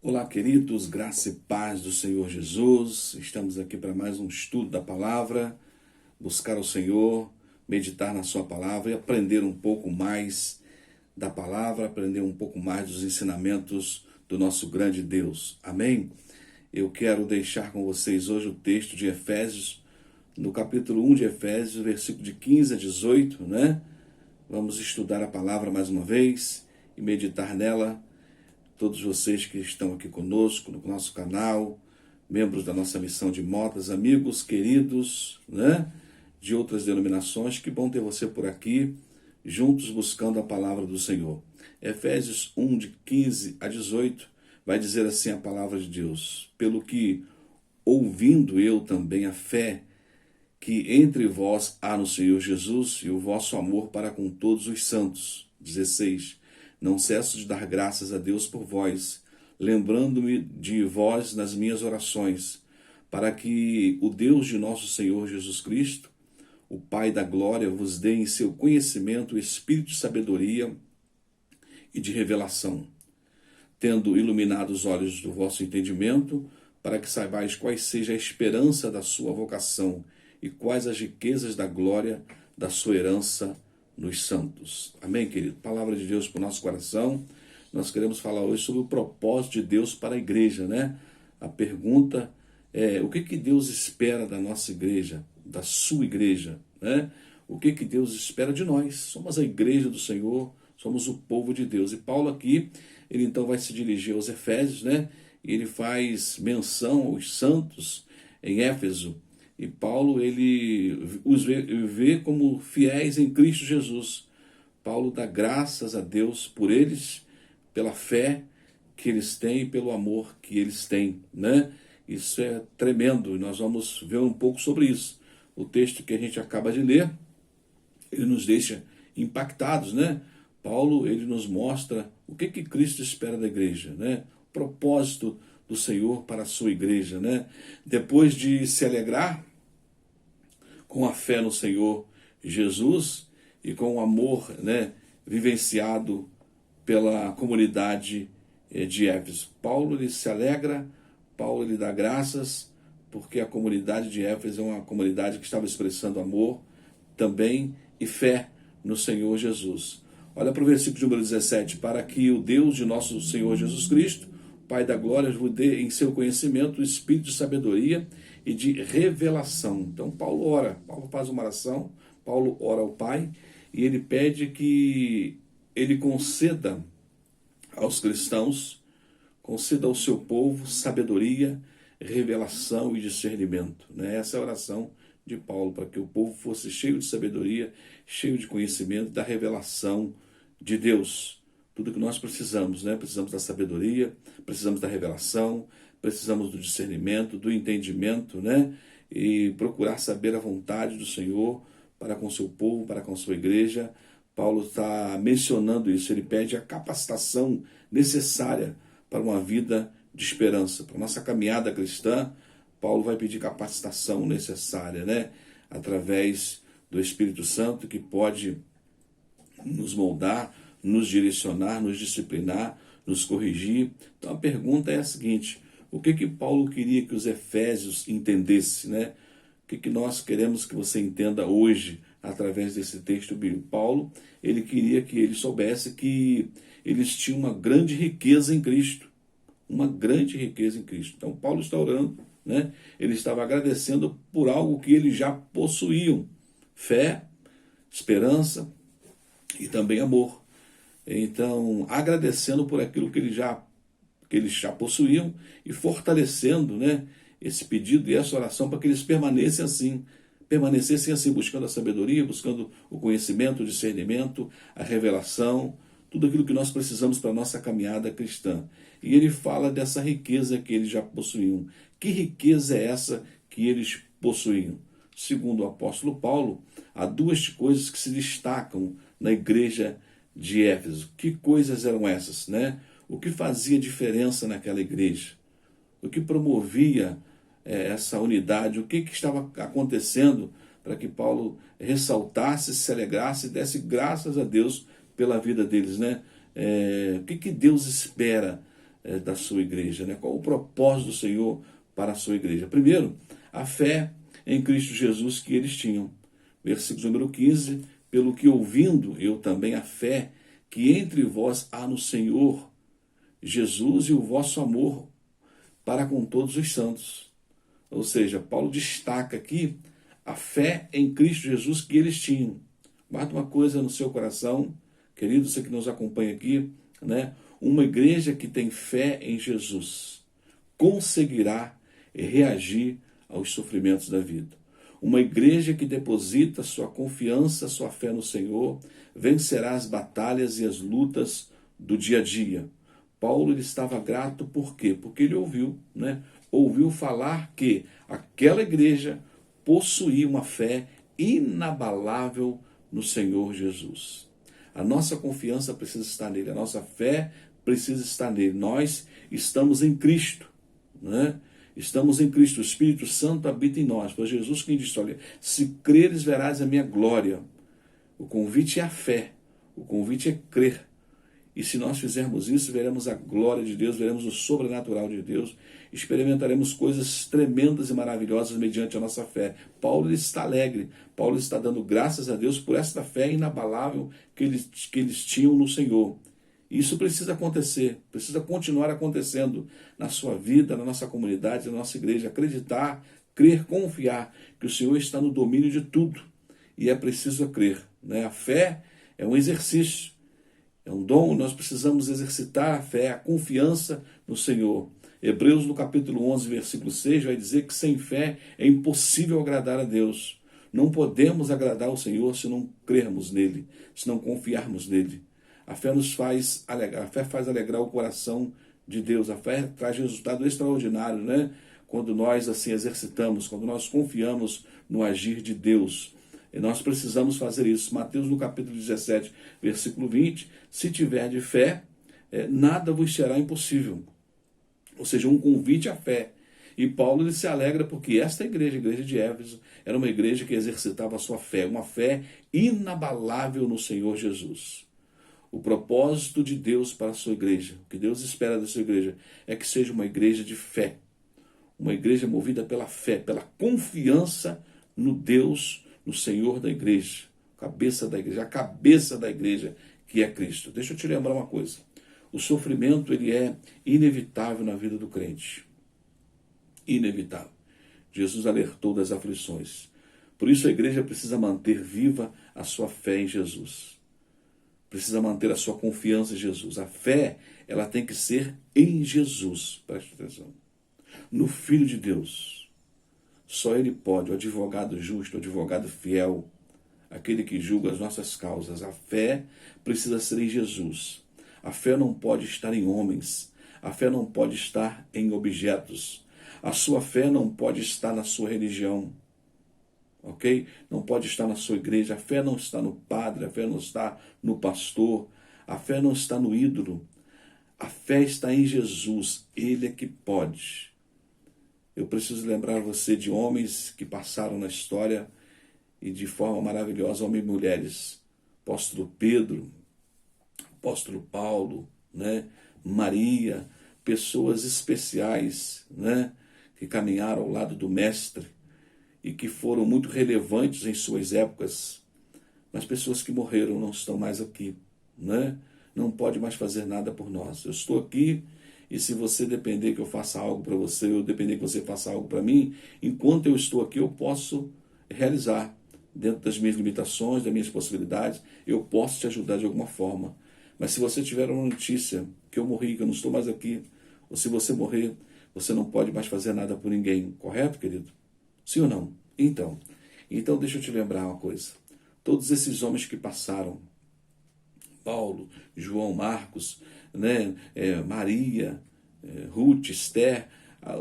Olá, queridos, graça e paz do Senhor Jesus. Estamos aqui para mais um estudo da palavra, buscar o Senhor, meditar na sua palavra e aprender um pouco mais da palavra, aprender um pouco mais dos ensinamentos do nosso grande Deus. Amém? Eu quero deixar com vocês hoje o texto de Efésios, no capítulo 1 de Efésios, versículo de 15 a 18, né? Vamos estudar a palavra mais uma vez e meditar nela. Todos vocês que estão aqui conosco, no nosso canal, membros da nossa missão de motas, amigos queridos, né, de outras denominações, que bom ter você por aqui, juntos buscando a palavra do Senhor. Efésios 1, de 15 a 18, vai dizer assim a palavra de Deus: pelo que, ouvindo eu também a fé que entre vós há no Senhor Jesus e o vosso amor para com todos os santos. 16. Não cesso de dar graças a Deus por vós, lembrando-me de vós nas minhas orações, para que o Deus de nosso Senhor Jesus Cristo, o Pai da glória, vos dê em seu conhecimento o espírito de sabedoria e de revelação, tendo iluminado os olhos do vosso entendimento, para que saibais quais seja a esperança da sua vocação e quais as riquezas da glória da sua herança nos santos. Amém, querido? Palavra de Deus para o nosso coração. Nós queremos falar hoje sobre o propósito de Deus para a igreja, né? A pergunta é: o que Deus espera da nossa igreja, da sua igreja, né? O que Deus espera de nós? Somos a igreja do Senhor, somos o povo de Deus. E Paulo aqui, ele então vai se dirigir aos Efésios, né? E ele faz menção aos santos em Éfeso. E Paulo, ele os vê como fiéis em Cristo Jesus. Paulo dá graças a Deus por eles, pela fé que eles têm e pelo amor que eles têm, né? Isso é tremendo e nós vamos ver um pouco sobre isso. O texto que a gente acaba de ler, ele nos deixa impactados, né? Paulo, ele nos mostra o que Cristo espera da igreja, né? O propósito do Senhor para a sua igreja, né? Depois de se alegrar com a fé no Senhor Jesus e com o amor, né, vivenciado pela comunidade de Éfeso. Paulo, ele se alegra, Paulo, ele dá graças, porque a comunidade de Éfeso é uma comunidade que estava expressando amor também e fé no Senhor Jesus. Olha para o versículo de número 17: para que o Deus de nosso Senhor Jesus Cristo, Pai da glória, vos dê em seu conhecimento o espírito de sabedoria e de revelação. Então Paulo ora, Paulo faz uma oração, Paulo ora ao Pai e ele pede que ele conceda aos cristãos, conceda ao seu povo sabedoria, revelação e discernimento, né? Essa é a oração de Paulo, para que o povo fosse cheio de sabedoria, cheio de conhecimento, da revelação de Deus. Tudo que nós precisamos, né? Precisamos da sabedoria, precisamos da revelação, precisamos do discernimento, do entendimento, né? E procurar saber a vontade do Senhor para com o seu povo, para com a sua igreja. Paulo está mencionando isso, ele pede a capacitação necessária para uma vida de esperança. Para a nossa caminhada cristã, Paulo vai pedir capacitação necessária, né? Através do Espírito Santo, que pode nos moldar, nos direcionar, nos disciplinar, nos corrigir. Então a pergunta é a seguinte: o que Paulo queria que os efésios entendessem, né? O que nós queremos que você entenda hoje através desse texto bíblico? Paulo, ele queria que eles soubessem que eles tinham uma grande riqueza em Cristo, uma grande riqueza em Cristo. Então Paulo está orando, né? Ele estava agradecendo por algo que eles já possuíam: fé, esperança e também amor. Então, agradecendo por aquilo que eles já possuíam e fortalecendo, né, esse pedido e essa oração para que eles permanecessem assim, buscando a sabedoria, buscando o conhecimento, o discernimento, a revelação, tudo aquilo que nós precisamos para a nossa caminhada cristã. E ele fala dessa riqueza que eles já possuíam. Que riqueza é essa que eles possuíam? Segundo o apóstolo Paulo, há duas coisas que se destacam na igreja de Éfeso. Que coisas eram essas, né? O que fazia diferença naquela igreja? O que promovia essa unidade? O que estava acontecendo para que Paulo ressaltasse, se alegrasse e desse graças a Deus pela vida deles, né? O que Deus espera da sua igreja, né? Qual o propósito do Senhor para a sua igreja? Primeiro, a fé em Cristo Jesus que eles tinham. Versículo número 15, pelo que ouvindo eu também a fé que entre vós há no Senhor Jesus e o vosso amor para com todos os santos. Ou seja, Paulo destaca aqui a fé em Cristo Jesus que eles tinham. Guarda uma coisa no seu coração, querido, você que nos acompanha aqui, né? Uma igreja que tem fé em Jesus conseguirá reagir aos sofrimentos da vida. Uma igreja que deposita sua confiança, sua fé no Senhor, vencerá as batalhas e as lutas do dia a dia. Paulo ele estava grato por quê? Porque ele ouviu, né? Ouviu falar que aquela igreja possuía uma fé inabalável no Senhor Jesus. A nossa confiança precisa estar nele, a nossa fé precisa estar nele. Nós estamos em Cristo, né? Estamos em Cristo, o Espírito Santo habita em nós. Foi Jesus quem disse, olha, se creres verás a minha glória. O convite é a fé, o convite é crer. E se nós fizermos isso, veremos a glória de Deus, veremos o sobrenatural de Deus, experimentaremos coisas tremendas e maravilhosas mediante a nossa fé. Paulo está alegre, Paulo está dando graças a Deus por esta fé inabalável que eles tinham no Senhor. Isso precisa acontecer, precisa continuar acontecendo na sua vida, na nossa comunidade, na nossa igreja. Acreditar, crer, confiar que o Senhor está no domínio de tudo. E é preciso crer, né? A fé é um exercício, é um dom, nós precisamos exercitar a fé, a confiança no Senhor. Hebreus no capítulo 11, versículo 6, vai dizer que sem fé é impossível agradar a Deus. Não podemos agradar ao Senhor se não crermos nele, se não confiarmos nele. A fé nos faz alegrar, a fé faz alegrar o coração de Deus, a fé traz resultado extraordinário, né? Quando nós assim exercitamos, quando nós confiamos no agir de Deus. E nós precisamos fazer isso. Mateus no capítulo 17, versículo 20, se tiver de fé, nada vos será impossível. Ou seja, um convite à fé. E Paulo ele se alegra porque esta igreja, a igreja de Éfeso, era uma igreja que exercitava a sua fé, uma fé inabalável no Senhor Jesus. O propósito de Deus para a sua igreja, o que Deus espera da sua igreja, é que seja uma igreja de fé. Uma igreja movida pela fé, pela confiança no Deus, no Senhor da igreja, cabeça da igreja, a cabeça da igreja que é Cristo. Deixa eu te lembrar uma coisa. O sofrimento ele é inevitável na vida do crente. Inevitável. Jesus alertou das aflições. Por isso a igreja precisa manter viva a sua fé em Jesus. Precisa manter a sua confiança em Jesus. A fé, ela tem que ser em Jesus. Preste atenção. No Filho de Deus. Só Ele pode, o advogado justo, o advogado fiel, aquele que julga as nossas causas. A fé precisa ser em Jesus. A fé não pode estar em homens. A fé não pode estar em objetos. A sua fé não pode estar na sua religião. Ok? Não pode estar na sua igreja. A fé não está no padre, a fé não está no pastor, a fé não está no ídolo. A fé está em Jesus. Ele é que pode. Eu preciso lembrar você de homens que passaram na história e de forma maravilhosa, homens e mulheres. Apóstolo Pedro, apóstolo Paulo, né? Maria, pessoas especiais, né? Que caminharam ao lado do Mestre e que foram muito relevantes em suas épocas, mas pessoas que morreram não estão mais aqui, né? Não pode mais fazer nada por nós. Eu estou aqui e se você depender que eu faça algo para você, eu depender que você faça algo para mim, enquanto eu estou aqui eu posso realizar, dentro das minhas limitações, das minhas possibilidades, eu posso te ajudar de alguma forma. Mas se você tiver uma notícia que eu morri, que eu não estou mais aqui, ou se você morrer, você não pode mais fazer nada por ninguém, correto, querido? Sim ou não? Então deixa eu te lembrar uma coisa. Todos esses homens que passaram, Paulo, João, Marcos, né, Maria, Ruth, Esther,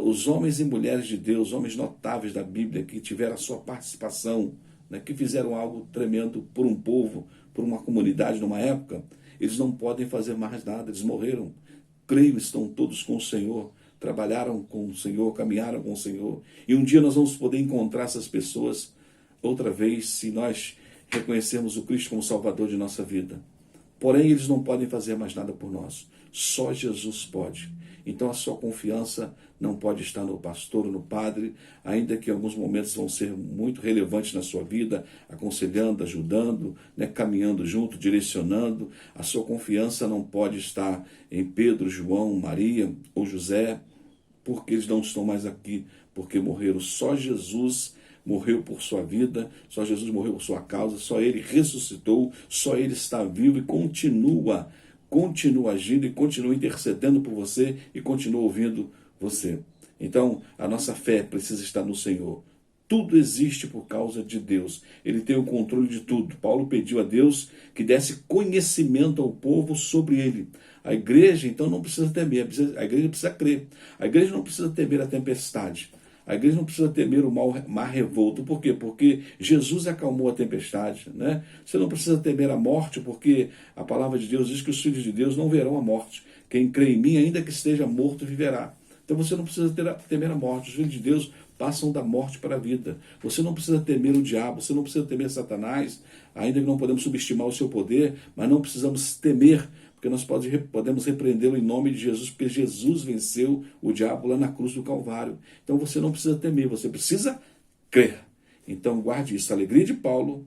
os homens e mulheres de Deus, homens notáveis da Bíblia que tiveram a sua participação, né, que fizeram algo tremendo por um povo, por uma comunidade numa época, eles não podem fazer mais nada, eles morreram. Creio, estão todos com o Senhor, trabalharam com o Senhor, caminharam com o Senhor. E um dia nós vamos poder encontrar essas pessoas outra vez, se nós reconhecermos o Cristo como Salvador de nossa vida. Porém, eles não podem fazer mais nada por nós. Só Jesus pode. Então a sua confiança não pode estar no pastor ou no padre, ainda que em alguns momentos vão ser muito relevantes na sua vida, aconselhando, ajudando, né, caminhando junto, direcionando. A sua confiança não pode estar em Pedro, João, Maria ou José, porque eles não estão mais aqui, porque morreram. Só Jesus morreu por sua vida, só Jesus morreu por sua causa, só Ele ressuscitou, só Ele está vivo e continua agindo e continua intercedendo por você e continua ouvindo você. Então, a nossa fé precisa estar no Senhor. Tudo existe por causa de Deus. Ele tem o controle de tudo. Paulo pediu a Deus que desse conhecimento ao povo sobre ele. A igreja, então, não precisa temer. A igreja precisa crer. A igreja não precisa temer a tempestade. A igreja não precisa temer o mar revolto. Por quê? Porque Jesus acalmou a tempestade, né? Você não precisa temer a morte, porque a palavra de Deus diz que os filhos de Deus não verão a morte. Quem crê em mim, ainda que esteja morto, viverá. Então você não precisa temer a morte. Os filhos de Deus passam da morte para a vida. Você não precisa temer o diabo, você não precisa temer Satanás, ainda que não podemos subestimar o seu poder, mas não precisamos temer, porque nós podemos repreendê-lo em nome de Jesus, porque Jesus venceu o diabo lá na cruz do Calvário. Então você não precisa temer, você precisa crer. Então guarde isso. A alegria de Paulo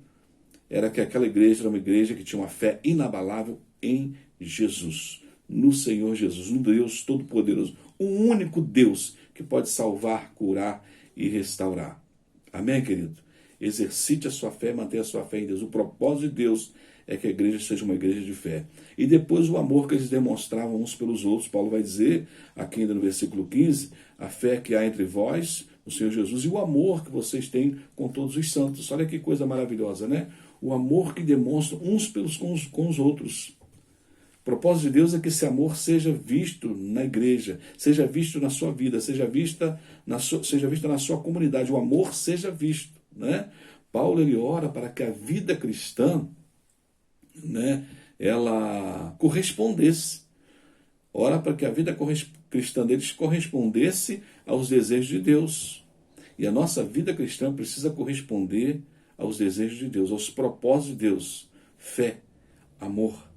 era que aquela igreja era uma igreja que tinha uma fé inabalável em Jesus, no Senhor Jesus, no Deus Todo-Poderoso, o único Deus que pode salvar, curar e restaurar. Amém, querido? Exercite a sua fé, mantenha a sua fé em Deus. O propósito de Deus é que a igreja seja uma igreja de fé. E depois o amor que eles demonstravam uns pelos outros. Paulo vai dizer, aqui ainda no versículo 15, a fé que há entre vós, o Senhor Jesus, e o amor que vocês têm com todos os santos. Olha que coisa maravilhosa, né? O amor que demonstram uns com os outros. O propósito de Deus é que esse amor seja visto na igreja, seja visto na sua vida, seja visto na sua comunidade. O amor seja visto, né? Paulo, ele ora para que a vida cristã, né, ela correspondesse. Ora para que a vida cristã deles correspondesse aos desejos de Deus. E a nossa vida cristã precisa corresponder aos desejos de Deus, aos propósitos de Deus. Fé, amor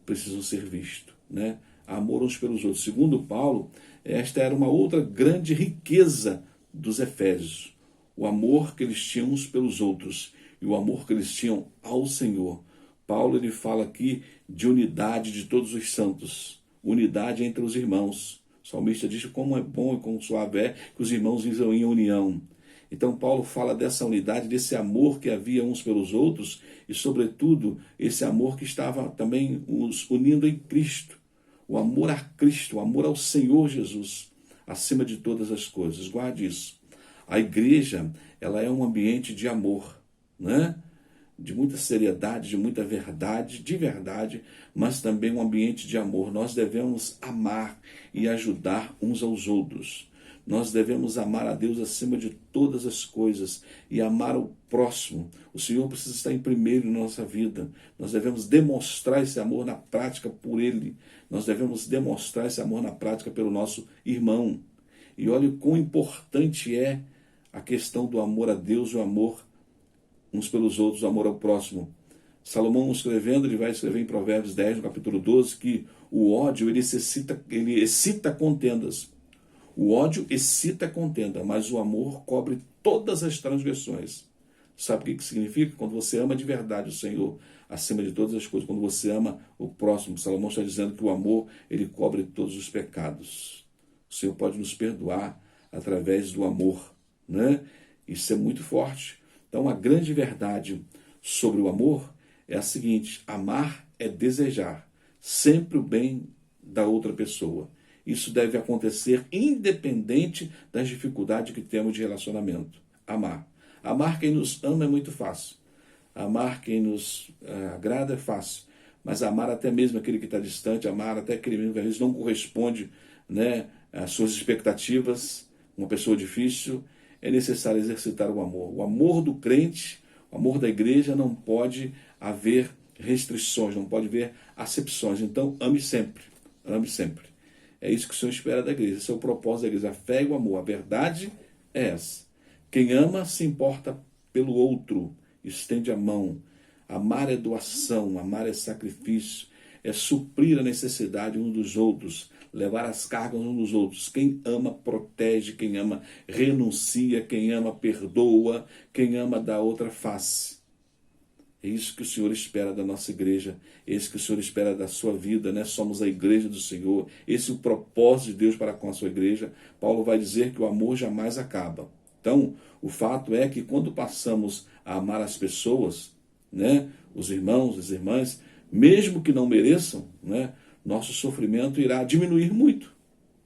precisam ser vistos, né? Amor uns pelos outros. Segundo Paulo, esta era uma outra grande riqueza dos Efésios. O amor que eles tinham uns pelos outros e o amor que eles tinham ao Senhor. Paulo, ele fala aqui de unidade de todos os santos, unidade entre os irmãos. O salmista diz como é bom e como suave é que os irmãos vivam em união. Então Paulo fala dessa unidade, desse amor que havia uns pelos outros e, sobretudo, esse amor que estava também os unindo em Cristo. O amor a Cristo, o amor ao Senhor Jesus, acima de todas as coisas. Guarde isso. A igreja, ela é um ambiente de amor, né? De muita seriedade, de muita verdade, de verdade, mas também um ambiente de amor. Nós devemos amar e ajudar uns aos outros. Nós devemos amar a Deus acima de todas as coisas e amar o próximo. O Senhor precisa estar em primeiro na nossa vida. Nós devemos demonstrar esse amor na prática por Ele. Nós devemos demonstrar esse amor na prática pelo nosso irmão. E olha o quão importante é a questão do amor a Deus e o amor uns pelos outros, o amor ao próximo. Salomão escrevendo, ele vai escrever em Provérbios 10, no capítulo 12, que o ódio ele excita contendas. O ódio excita contenda, mas o amor cobre todas as transgressões. Sabe o que significa? Quando você ama de verdade o Senhor, acima de todas as coisas, quando você ama o próximo, Salomão está dizendo que o amor, ele cobre todos os pecados. O Senhor pode nos perdoar através do amor, né? Isso é muito forte. Então, a grande verdade sobre o amor é a seguinte: amar é desejar sempre o bem da outra pessoa. Isso deve acontecer independente das dificuldades que temos de relacionamento. Amar. Amar quem nos ama é muito fácil. Amar quem nos agrada é fácil. Mas amar até mesmo aquele que está distante, amar até aquele mesmo que às vezes não corresponde, né, às suas expectativas, uma pessoa difícil, é necessário exercitar o amor. O amor do crente, o amor da igreja, não pode haver restrições, não pode haver acepções. Então, ame sempre. Ame sempre. É isso que o Senhor espera da igreja. Esse é o propósito da igreja. A fé e o amor. A verdade é essa. Quem ama se importa pelo outro. Estende a mão. Amar é doação. Amar é sacrifício. É suprir a necessidade uns dos outros. levar as cargas uns dos outros. Quem ama protege, quem ama renuncia, quem ama perdoa, quem ama dá outra face. É isso que o Senhor espera da nossa igreja, é isso que o Senhor espera da sua vida, né? Somos a igreja do Senhor, esse é o propósito de Deus para com a sua igreja. Paulo vai dizer que o amor jamais acaba. Então, o fato é que quando passamos a amar as pessoas, né? Os irmãos, as irmãs, mesmo que não mereçam, né? Nosso sofrimento irá diminuir muito,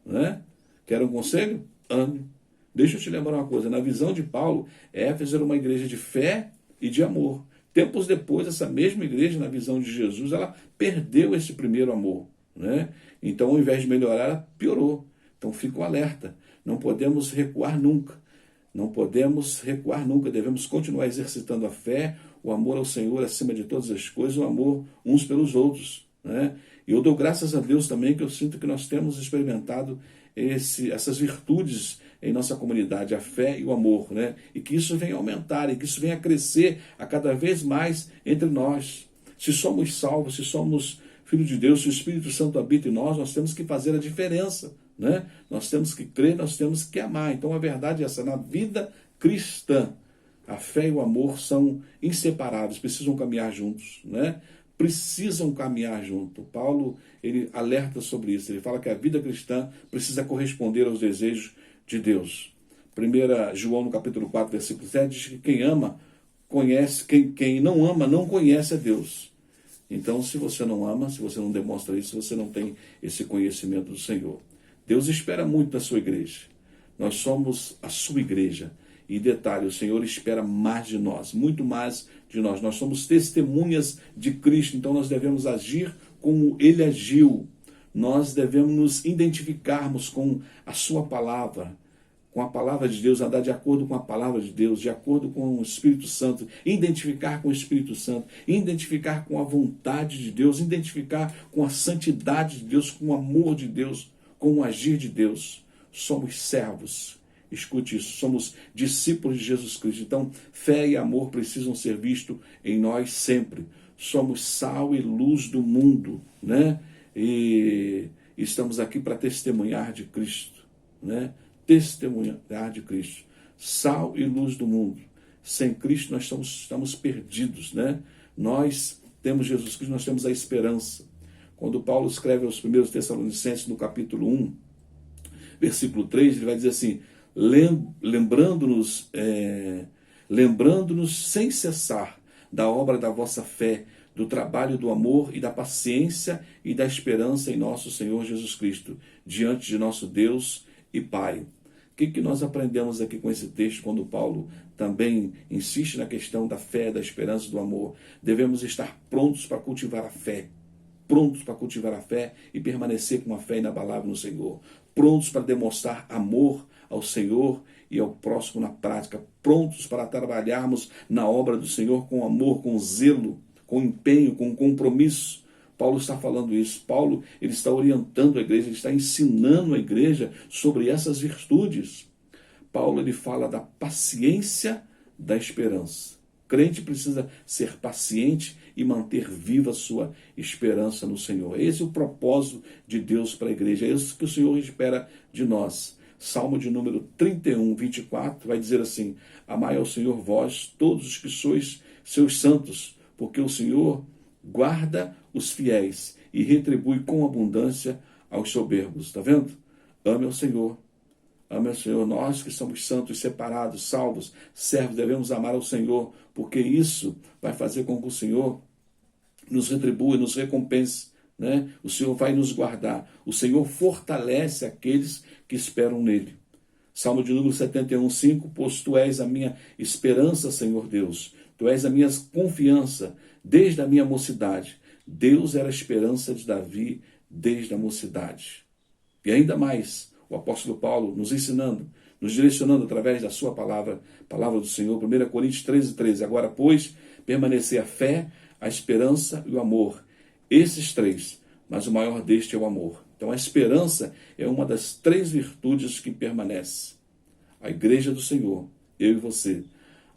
né? Quer um conselho? Ame. Deixa eu te lembrar uma coisa, na visão de Paulo, Éfeso era uma igreja de fé e de amor. Tempos depois, essa mesma igreja, na visão de Jesus, ela perdeu esse primeiro amor, né? Então, ao invés de melhorar, ela piorou. Então, fica o alerta. Não podemos recuar nunca. Não podemos recuar nunca. Devemos continuar exercitando a fé, o amor ao Senhor acima de todas as coisas, o amor uns pelos outros, né? E eu dou graças a Deus também que eu sinto que nós temos experimentado essas virtudes em nossa comunidade, a fé e o amor, né? E que isso venha aumentar, e que isso venha crescer a cada vez mais entre nós. Se somos salvos, se somos filhos de Deus, se o Espírito Santo habita em nós, nós temos que fazer a diferença, né? Nós temos que crer, nós temos que amar. Então a verdade é essa, na vida cristã, a fé e o amor são inseparáveis, precisam caminhar juntos, né? Precisam caminhar junto. Paulo, ele alerta sobre isso. Ele fala que a vida cristã precisa corresponder aos desejos de Deus. 1 João, no capítulo 4, versículo 7, diz que quem ama, conhece, quem não ama, não conhece a Deus. Então, se você não ama, se você não demonstra isso, você não tem esse conhecimento do Senhor. Deus espera muito da sua igreja. Nós somos a sua igreja. E detalhe, o Senhor espera mais de nós, muito mais de nós. Nós somos testemunhas de Cristo, então nós devemos agir como Ele agiu. Nós devemos nos identificarmos com a sua palavra, com a palavra de Deus, andar de acordo com a palavra de Deus, de acordo com o Espírito Santo, identificar com o Espírito Santo, identificar com a vontade de Deus, identificar com a santidade de Deus, com o amor de Deus, com o agir de Deus. Somos servos. Escute isso, somos discípulos de Jesus Cristo. Então, fé e amor precisam ser vistos em nós sempre. Somos sal e luz do mundo, né? E estamos aqui para testemunhar de Cristo, né? Testemunhar de Cristo. Sal e luz do mundo. Sem Cristo nós estamos perdidos, né? Nós temos Jesus Cristo, nós temos a esperança. Quando Paulo escreve aos primeiros Tessalonicenses, no capítulo 1, versículo 3, ele vai dizer assim: lembrando-nos sem cessar da obra da vossa fé, do trabalho do amor e da paciência e da esperança em nosso Senhor Jesus Cristo, diante de nosso Deus e Pai. O que nós aprendemos aqui com esse texto, quando Paulo também insiste na questão da fé, da esperança e do amor? Devemos estar prontos para cultivar a fé, prontos para cultivar a fé e permanecer com a fé inabalável no Senhor, prontos para demonstrar amor ao Senhor e ao próximo na prática, prontos para trabalharmos na obra do Senhor com amor, com zelo, com empenho, com compromisso. Paulo está falando isso. Paulo, ele está orientando a igreja, ele está ensinando a igreja sobre essas virtudes. Paulo, ele fala da paciência da esperança. O crente precisa ser paciente e manter viva a sua esperança no Senhor. Esse é o propósito de Deus para a igreja. É isso que o Senhor espera de nós. Salmo de número 31, 24, vai dizer assim: amai ao Senhor vós, todos os que sois seus santos, porque o Senhor guarda os fiéis e retribui com abundância aos soberbos. Está vendo? Ame ao Senhor. Ame ao Senhor. Nós que somos santos, separados, salvos, servos, devemos amar ao Senhor, porque isso vai fazer com que o Senhor nos retribua, nos recompense, né? O Senhor vai nos guardar. O Senhor fortalece aqueles que esperam nele. Salmo de número 71, 5, pois tu és a minha esperança, Senhor Deus. Tu és a minha confiança desde a minha mocidade. Deus era a esperança de Davi desde a mocidade. E ainda mais, o apóstolo Paulo nos ensinando, nos direcionando através da sua palavra, palavra do Senhor, 1 Coríntios 13, 13. Agora, pois, permanecer a fé, a esperança e o amor. Esses três, mas o maior deste é o amor. Então a esperança é uma das três virtudes que permanece. A igreja do Senhor, eu e você,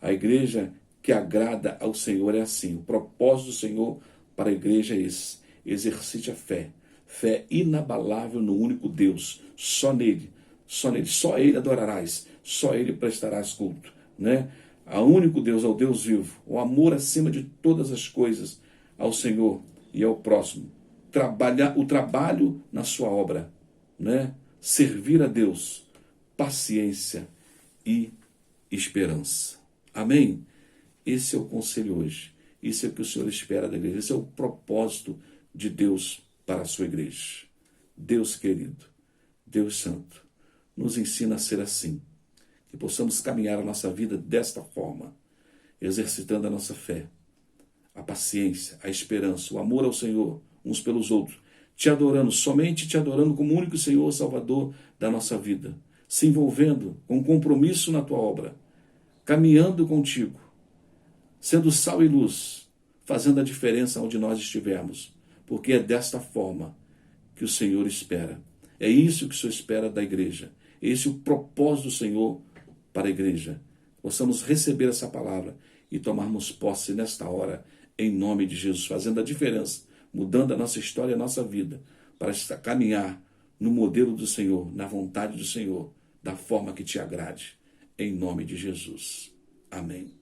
a igreja que agrada ao Senhor é assim. O propósito do Senhor para a igreja é esse: exercite a fé, Fé inabalável no único Deus, só nele, só ele adorarás, só ele prestarás culto, né? Ao único Deus, ao Deus vivo, o amor acima de todas as coisas ao Senhor e ao próximo. O trabalho na sua obra, né? Servir a Deus, paciência e esperança. Amém? Esse é o conselho hoje. Isso é o que o Senhor espera da igreja. Esse é o propósito de Deus para a sua igreja. Deus querido, Deus santo, nos ensina a ser assim. Que possamos caminhar a nossa vida desta forma, exercitando a nossa fé, a paciência, a esperança, o amor ao Senhor, uns pelos outros, te adorando, somente te adorando como único Senhor, Salvador da nossa vida, se envolvendo com compromisso na tua obra, caminhando contigo, sendo sal e luz, fazendo a diferença onde nós estivermos, porque é desta forma que o Senhor espera. É isso que o Senhor espera da igreja. Esse é o propósito do Senhor para a igreja. Possamos receber essa palavra e tomarmos posse nesta hora, em nome de Jesus, fazendo a diferença, mudando a nossa história e a nossa vida, para caminhar no modelo do Senhor, na vontade do Senhor, da forma que te agrade, em nome de Jesus. Amém.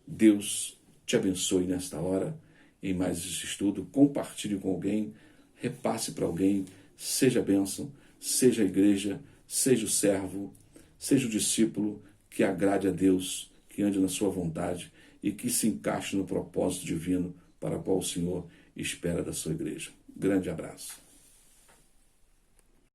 Deus te abençoe nesta hora, em mais esse estudo. Compartilhe com alguém, repasse para alguém, seja bênção, seja a igreja, seja o servo, seja o discípulo que agrade a Deus, que ande na sua vontade e que se encaixe no propósito divino para o qual o Senhor espera da sua igreja. Grande abraço.